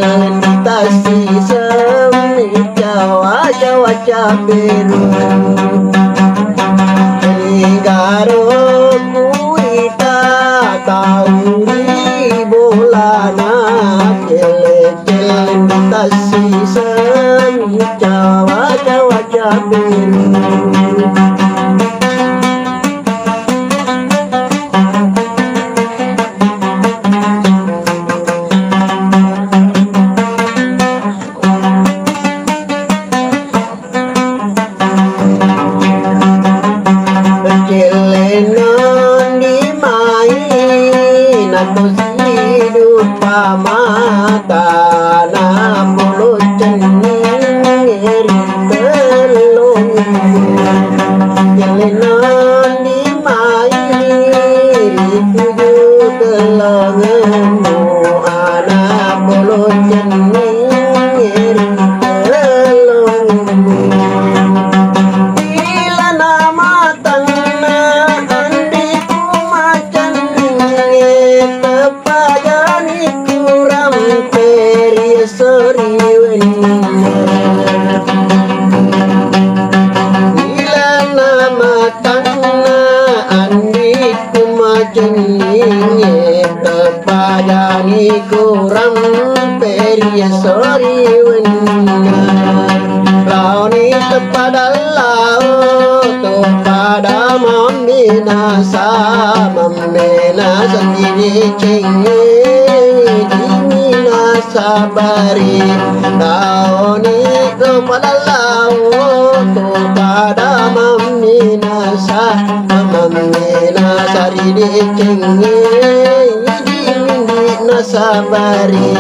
celentasi semi Jawa Caberu Negaro kuita tauri bolana celentasi semi Jawa Caberu Celenon di main atau hidup pamata na bulu cenir telung Celenon di main tujuh telungmu anak bulu cenir telungmu bila nama Padani kurang peria sorry launi kepada laut pada meminasa sendiri cengi diminasa bari launi kepada laut pada meminasa diri cengi sabari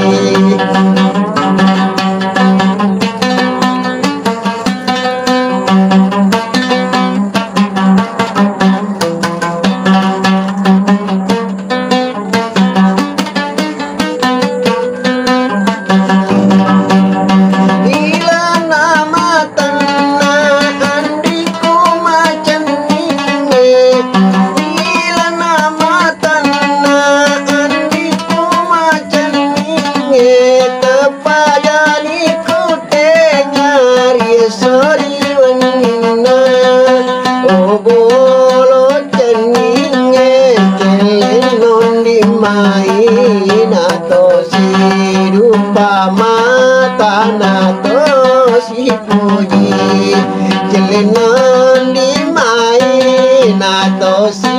main atau si rupa mata atau si puji celenon di main atau si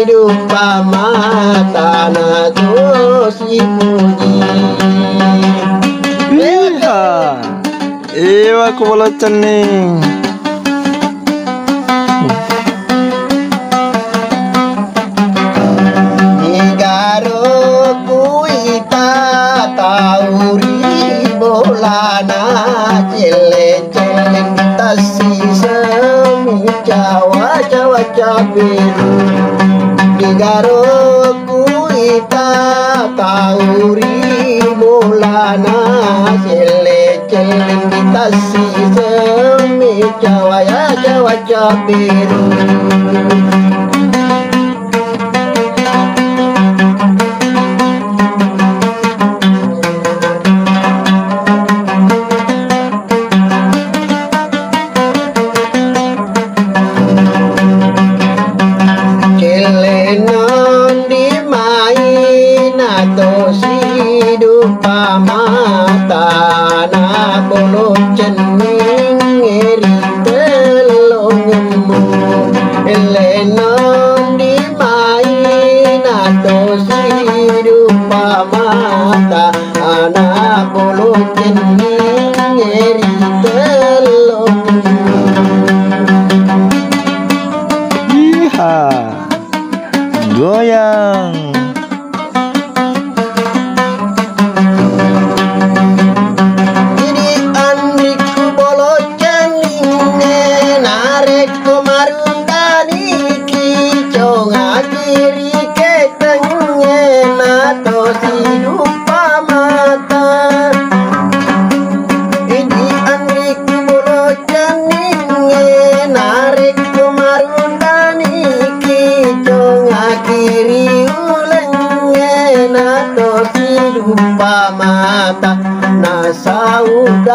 rupa mata atau si puji iya aku boleh cening celentasi semi Jawa Caberu Negaro kuita tauri bolana celentasi semi Jawa Caberu mata na bolo cening eri telongmu elena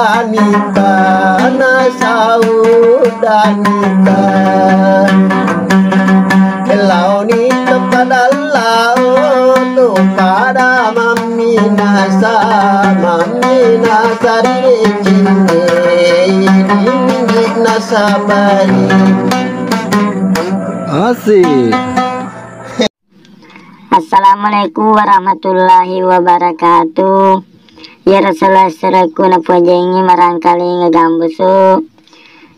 danita na saudanita lau ni kepada tu pada mami nasa di cini di nasa bari. Asik. Assalamualaikum warahmatullahi wabarakatuh. Ya Rasulullah seraku na pujengi marangkali ngagambusu.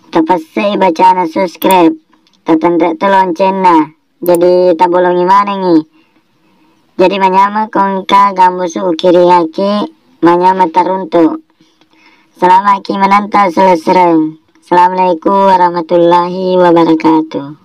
Tapasai bacana subscribe. Tatanda lonceng na. Jadi tabolongi mana nih? Jadi manyama kongka gambusu ukiri haki manyama taruntu. Selama ki menanta selesai. Assalamualaikum warahmatullahi wabarakatuh.